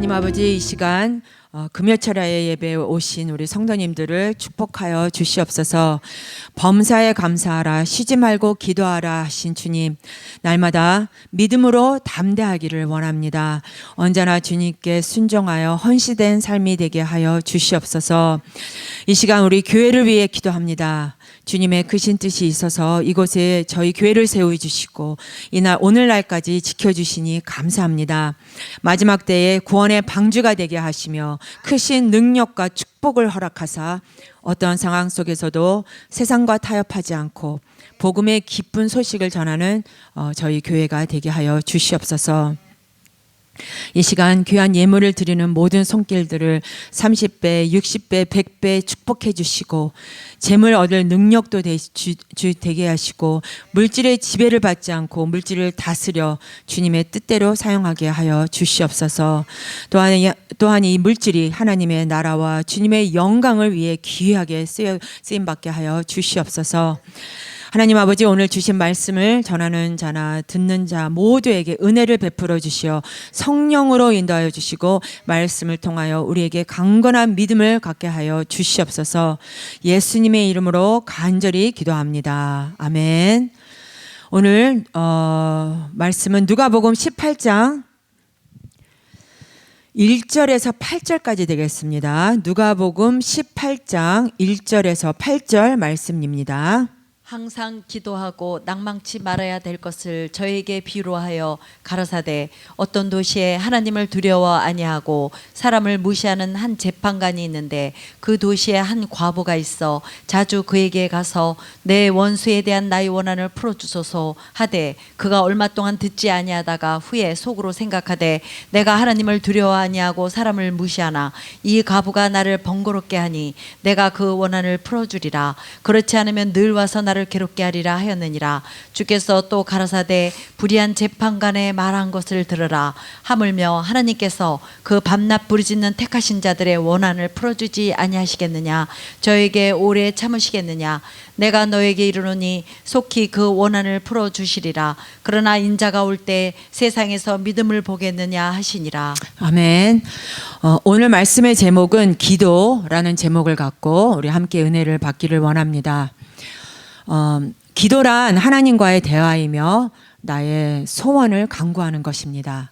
하나님 아버지, 이 시간 금요철야의 예배에 오신 우리 성도님들을 축복하여 주시옵소서. 범사에 감사하라, 쉬지 말고 기도하라 하신 주님, 날마다 믿음으로 담대하기를 원합니다. 언제나 주님께 순종하여 헌신된 삶이 되게 하여 주시옵소서. 이 시간 우리 교회를 위해 기도합니다. 주님의 크신 뜻이 있어서 이곳에 저희 교회를 세워주시고 이날 오늘날까지 지켜주시니 감사합니다. 마지막 때에 구원의 방주가 되게 하시며 크신 능력과 축복을 허락하사 어떤 상황 속에서도 세상과 타협하지 않고 복음의 기쁜 소식을 전하는 저희 교회가 되게 하여 주시옵소서. 이 시간 귀한 예물을 드리는 모든 손길들을 30배, 60배, 100배 축복해 주시고 재물 얻을 능력도 되게 하시고 물질의 지배를 받지 않고 물질을 다스려 주님의 뜻대로 사용하게 하여 주시옵소서. 또한 이 물질이 하나님의 나라와 주님의 영광을 위해 귀하게 쓰임받게 하여 주시옵소서. 하나님 아버지, 오늘 주신 말씀을 전하는 자나 듣는 자 모두에게 은혜를 베풀어 주시어 성령으로 인도하여 주시고 말씀을 통하여 우리에게 강건한 믿음을 갖게 하여 주시옵소서. 예수님의 이름으로 간절히 기도합니다. 아멘. 오늘 말씀은 누가복음 18장 1절에서 8절까지 되겠습니다. 누가복음 18장 1절에서 8절 말씀입니다. 항상 기도하고 낭망치 말아야 될 것을 저에게 비유로 하여 가라사대, 어떤 도시에 하나님을 두려워 아니하고 사람을 무시하는 한 재판관이 있는데 그 도시에 한 과부가 있어 자주 그에게 가서 내 원수에 대한 나의 원한을 풀어주소서 하되, 그가 얼마 동안 듣지 아니하다가 후에 속으로 생각하되 내가 하나님을 두려워 아니하고 사람을 무시하나 이 과부가 나를 번거롭게 하니 내가 그 원한을 풀어주리라. 그렇지 않으면 늘 와서 나를 괴롭게 하리라 하였느니라. 주께서 또 가라사대, 불의한 재판관의 말한 것을 들으라. 하물며 하나님께서 그 밤낮 부르짖는 택하신 자들의 원한을 풀어주지 아니하시겠느냐? 저에게 오래 참으시겠느냐? 내가 너에게 이르노니 속히 그 원한을 풀어주시리라. 그러나 인자가 올 때 세상에서 믿음을 보겠느냐 하시니라. 아멘. 오늘 말씀의 제목은 기도라는 제목을 갖고 우리 함께 은혜를 받기를 원합니다. 기도란 하나님과의 대화이며 나의 소원을 간구하는 것입니다.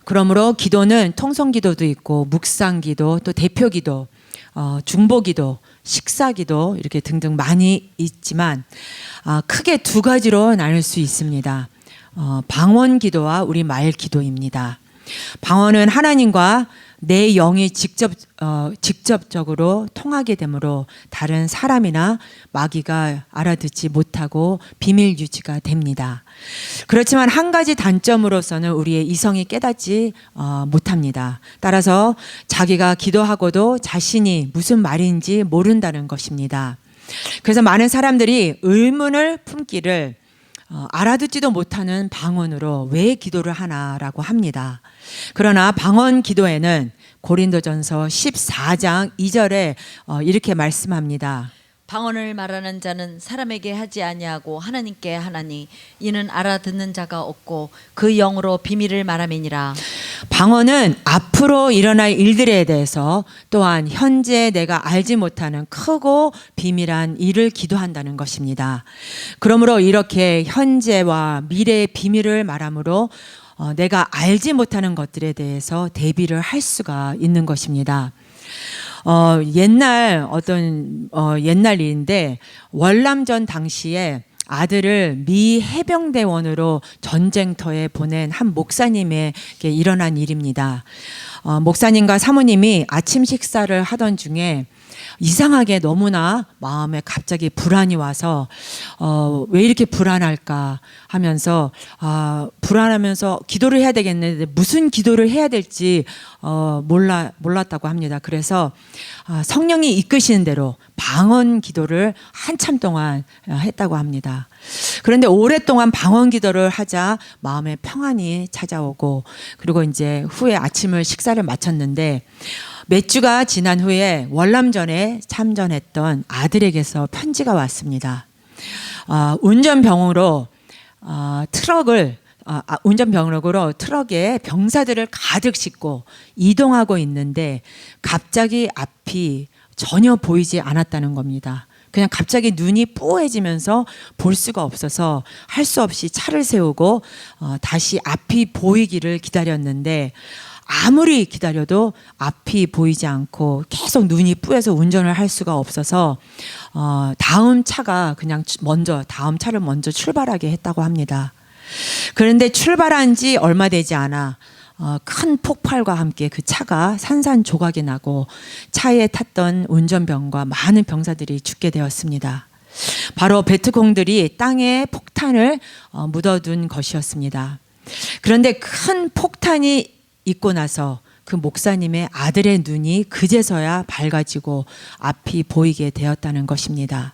그러므로 기도는 통성기도도 있고 묵상기도, 또 대표기도, 중보기도, 식사기도 이렇게 등등 많이 있지만 크게 두 가지로 나눌 수 있습니다. 방언기도와 우리 말기도입니다. 방언은 하나님과 내 영이 직접적으로 통하게 되므로 다른 사람이나 마귀가 알아듣지 못하고 비밀 유지가 됩니다. 그렇지만 한 가지 단점으로서는 우리의 이성이 깨닫지 못합니다. 따라서 자기가 기도하고도 자신이 무슨 말인지 모른다는 것입니다. 그래서 많은 사람들이 의문을 품기를 알아듣지도 못하는 방언으로 왜 기도를 하나라고 합니다. 그러나 방언 기도에는 고린도전서 14장 2절에 이렇게 말씀합니다. 방언을 말하는 자는 사람에게 하지 아니하고 하나님께 하나니 이는 알아듣는 자가 없고 그 영으로 비밀을 말함이니라. 방언은 앞으로 일어날 일들에 대해서 또한 현재 내가 알지 못하는 크고 비밀한 일을 기도한다는 것입니다. 그러므로 이렇게 현재와 미래의 비밀을 말함으로 내가 알지 못하는 것들에 대해서 대비를 할 수가 있는 것입니다. 옛날 일인데 월남전 당시에 아들을 미 해병대원으로 전쟁터에 보낸 한 목사님에게 일어난 일입니다. 목사님과 사모님이 아침 식사를 하던 중에 이상하게 너무나 마음에 갑자기 불안이 와서 왜 이렇게 불안할까 하면서 불안하면서 기도를 해야 되겠는데 무슨 기도를 해야 될지 몰랐다고 합니다. 그래서 성령이 이끄시는 대로 방언 기도를 한참 동안 했다고 합니다. 그런데 오랫동안 방언 기도를 하자 마음에 평안이 찾아오고, 그리고 이제 후에 아침을 식사를 마쳤는데 몇 주가 지난 후에 월남전에 참전했던 아들에게서 편지가 왔습니다. 운전병으로 트럭을 운전병력으로 트럭에 병사들을 가득 싣고 이동하고 있는데 갑자기 앞이 전혀 보이지 않았다는 겁니다. 그냥 갑자기 눈이 뿌해지면서 볼 수가 없어서 할 수 없이 차를 세우고 다시 앞이 보이기를 기다렸는데 아무리 기다려도 앞이 보이지 않고 계속 눈이 뿌여서 운전을 할 수가 없어서 다음 차가 그냥 다음 차를 먼저 출발하게 했다고 합니다. 그런데 출발한 지 얼마 되지 않아 큰 폭발과 함께 그 차가 산산조각이 나고 차에 탔던 운전병과 많은 병사들이 죽게 되었습니다. 바로 베트콩들이 땅에 폭탄을 묻어둔 것이었습니다. 그런데 큰 폭탄이 있고 나서 그 목사님의 아들의 눈이 그제서야 밝아지고 앞이 보이게 되었다는 것입니다.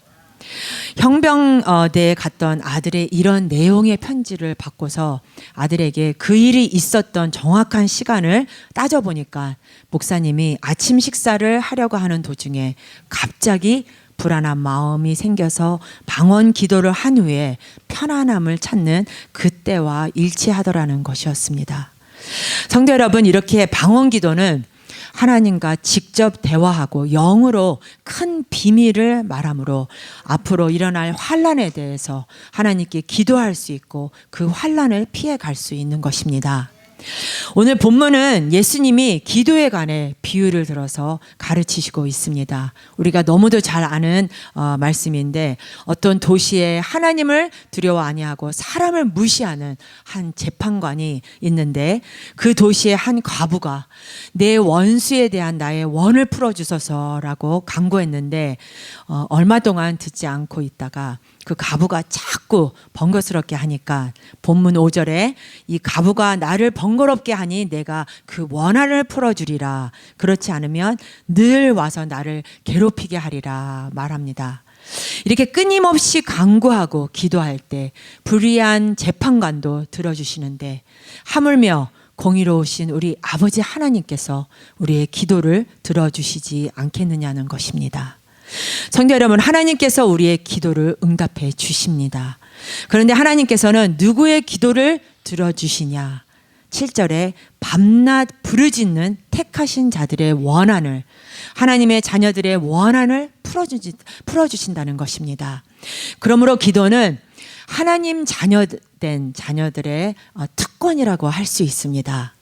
형병대에 갔던 아들의 이런 내용의 편지를 받고서 아들에게 그 일이 있었던 정확한 시간을 따져보니까 목사님이 아침 식사를 하려고 하는 도중에 갑자기 불안한 마음이 생겨서 방언 기도를 한 후에 편안함을 찾는 그때와 일치하더라는 것이었습니다. 성도 여러분, 이렇게 방언 기도는 하나님과 직접 대화하고 영으로 큰 비밀을 말함으로 앞으로 일어날 환난에 대해서 하나님께 기도할 수 있고 그 환난을 피해 갈 수 있는 것입니다. 오늘 본문은 예수님이 기도에 관해 비유를 들어서 가르치시고 있습니다. 우리가 너무도 잘 아는 말씀인데 어떤 도시에 하나님을 두려워 아니하고 사람을 무시하는 한 재판관이 있는데 그 도시의 한 과부가 내 원수에 대한 나의 원을 풀어주소서라고 간구했는데 얼마 동안 듣지 않고 있다가 그 과부가 자꾸 번거스럽게 하니까 본문 5절에 이 과부가 나를 번거롭게 하니 내가 그 원한을 풀어주리라. 그렇지 않으면 늘 와서 나를 괴롭히게 하리라 말합니다. 이렇게 끊임없이 간구하고 기도할 때 불의한 재판관도 들어주시는데 하물며 공의로우신 우리 아버지 하나님께서 우리의 기도를 들어주시지 않겠느냐는 것입니다. 성도 여러분, 하나님께서 우리의 기도를 응답해 주십니다. 그런데 하나님께서는 누구의 기도를 들어주시냐? 7절에 밤낮 부르짖는 택하신 자들의 원한을, 하나님의 자녀들의 원한을 풀어주신다는 것입니다. 그러므로 기도는 하나님 자녀된 자녀들의 특권이라고 할 수 있습니다.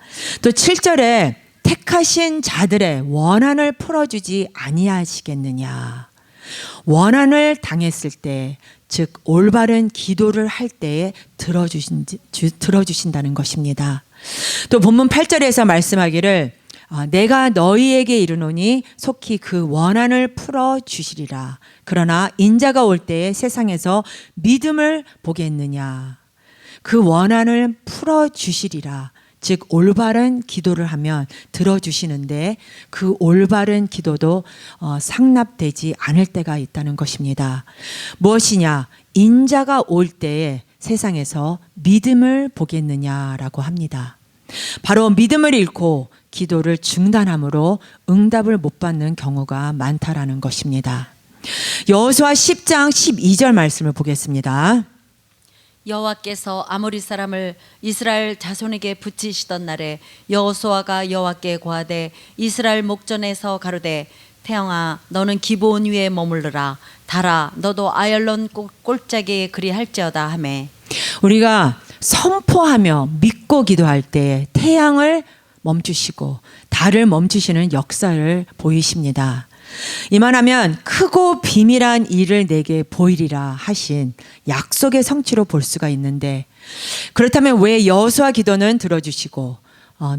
또 7절에 택하신 자들의 원한을 풀어주지 아니하시겠느냐. 원한을 당했을 때, 즉 올바른 기도를 할 때에 들어주신다는 것입니다. 또 본문 8절에서 말씀하기를 내가 너희에게 이르노니 속히 그 원한을 풀어주시리라. 그러나 인자가 올 때에 세상에서 믿음을 보겠느냐. 그 원한을 풀어주시리라. 즉 올바른 기도를 하면 들어주시는데 그 올바른 기도도 상납되지 않을 때가 있다는 것입니다. 무엇이냐? 인자가 올 때에 세상에서 믿음을 보겠느냐라고 합니다. 바로 믿음을 잃고 기도를 중단함으로 응답을 못 받는 경우가 많다라는 것입니다. 여호수아 10장 12절 말씀을 보겠습니다. 여호와께서 아모리 사람을 이스라엘 자손에게 붙이시던 날에 여호수아가 여호와께 고하되 이스라엘 목전에서 가로되 태영아 너는 기브온 위에 머물러라. 달아 너도 아얄론 골짜기에 그리할지어다 하매. 우리가 선포하며 믿고 기도할 때 태양을 멈추시고 달을 멈추시는 역사를 보이십니다. 이만하면 크고 비밀한 일을 내게 보이리라 하신 약속의 성취로 볼 수가 있는데, 그렇다면 왜 여호수아 기도는 들어주시고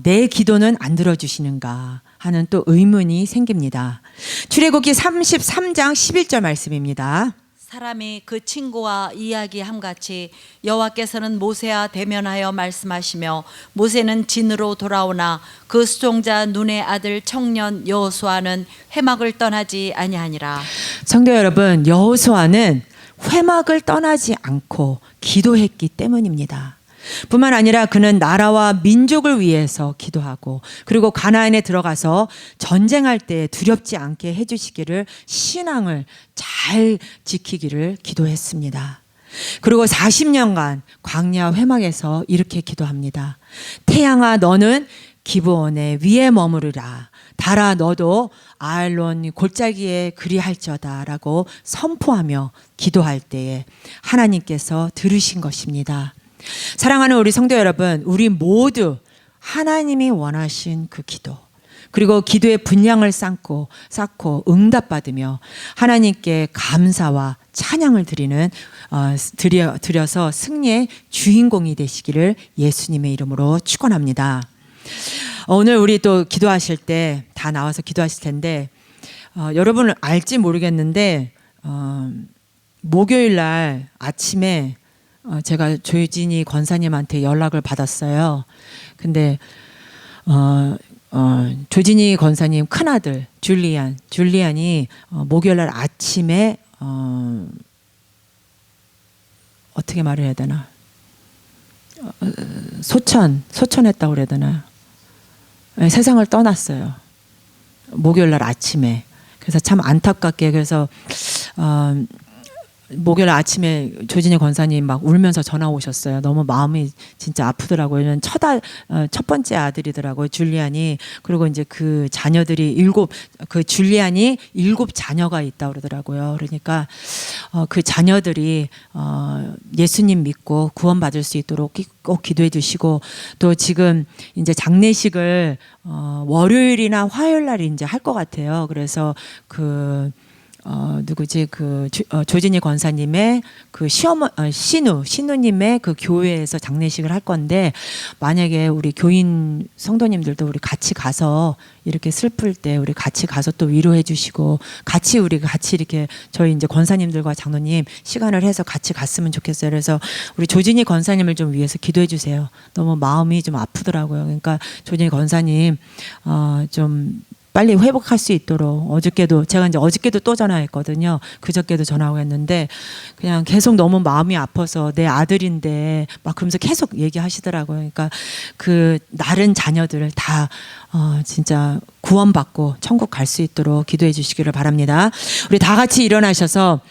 내 기도는 안 들어주시는가 하는 또 의문이 생깁니다. 출애굽기 33장 11절 말씀입니다. 사람이 그 친구와 이야기함같이 여호와께서는 모세와 대면하여 말씀하시며 모세는 진으로 돌아오나 그 수종자 눈의 아들 청년 여호수아는 회막을 떠나지 아니하니라. 성도 여러분, 여호수아는 회막을 떠나지 않고 기도했기 때문입니다. 뿐만 아니라 그는 나라와 민족을 위해서 기도하고 그리고 가나안에 들어가서 전쟁할 때 두렵지 않게 해주시기를 신앙을 잘 지키기를 기도했습니다. 그리고 40년간 광야 회막에서 이렇게 기도합니다. 태양아 너는 기브온의 위에 머무르라. 달아 너도 아알론 골짜기에 그리할저다라고 선포하며 기도할 때에 하나님께서 들으신 것입니다. 사랑하는 우리 성도 여러분, 우리 모두 하나님이 원하신 그 기도, 그리고 기도의 분량을 쌓고 응답받으며 하나님께 감사와 찬양을 드려서 승리의 주인공이 되시기를 예수님의 이름으로 축원합니다. 오늘 우리 또 기도하실 때 다 나와서 기도하실 텐데 여러분은 알지 모르겠는데 목요일 날 아침에 제가 조진희 권사님한테 연락을 받았어요. 근데 조진희 권사님 큰아들 줄리안이 목요일 날 아침에 어떻게 말을 해야 되나, 소천했다고 그래야 되나, 세상을 떠났어요. 목요일 날 아침에. 그래서 참 안타깝게, 그래서 목요일 아침에 조진희 권사님 막 울면서 전화 오셨어요. 너무 마음이 진짜 아프더라고요. 첫 번째 아들이더라고요, 줄리안이. 그리고 이제 그 자녀들이 줄리안이 7 자녀가 있다고 그러더라고요. 그러니까 그 자녀들이 예수님 믿고 구원받을 수 있도록 꼭 기도해 주시고, 또 지금 이제 장례식을 월요일이나 화요일 날 이제 할 것 같아요. 그래서 누구지, 조진희 권사님의 그 신우님의 그 교회에서 장례식을 할 건데, 만약에 우리 교인 성도님들도 우리 같이 가서 이렇게 슬플 때 우리 같이 가서 또 위로해 주시고, 우리 같이 이렇게 저희 이제 권사님들과 장로님 시간을 해서 같이 갔으면 좋겠어요. 그래서 우리 조진희 권사님을 좀 위해서 기도해 주세요. 너무 마음이 좀 아프더라고요. 그러니까 조진희 권사님 좀 빨리 회복할 수 있도록, 제가 이제 어저께도 또 전화했거든요. 그저께도 전화하고 했는데 그냥 계속 너무 마음이 아파서, 내 아들인데 막 그러면서 계속 얘기하시더라고요. 그러니까 그 나른 자녀들을 다 진짜 구원받고 천국 갈 수 있도록 기도해 주시기를 바랍니다. 우리 다 같이 일어나셔서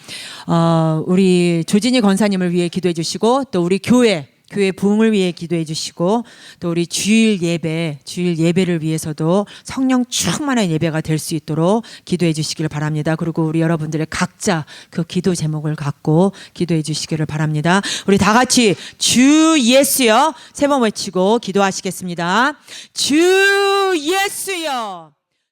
우리 조진희 권사님을 위해 기도해 주시고, 또 우리 교회 부흥을 위해 기도해 주시고, 또 우리 주일 예배를 위해서도 성령 충만한 예배가 될 수 있도록 기도해 주시기를 바랍니다. 그리고 우리 여러분들의 각자 그 기도 제목을 갖고 기도해 주시기를 바랍니다. 우리 다 같이 주 예수여 3번 외치고 기도하시겠습니다. 주 예수여.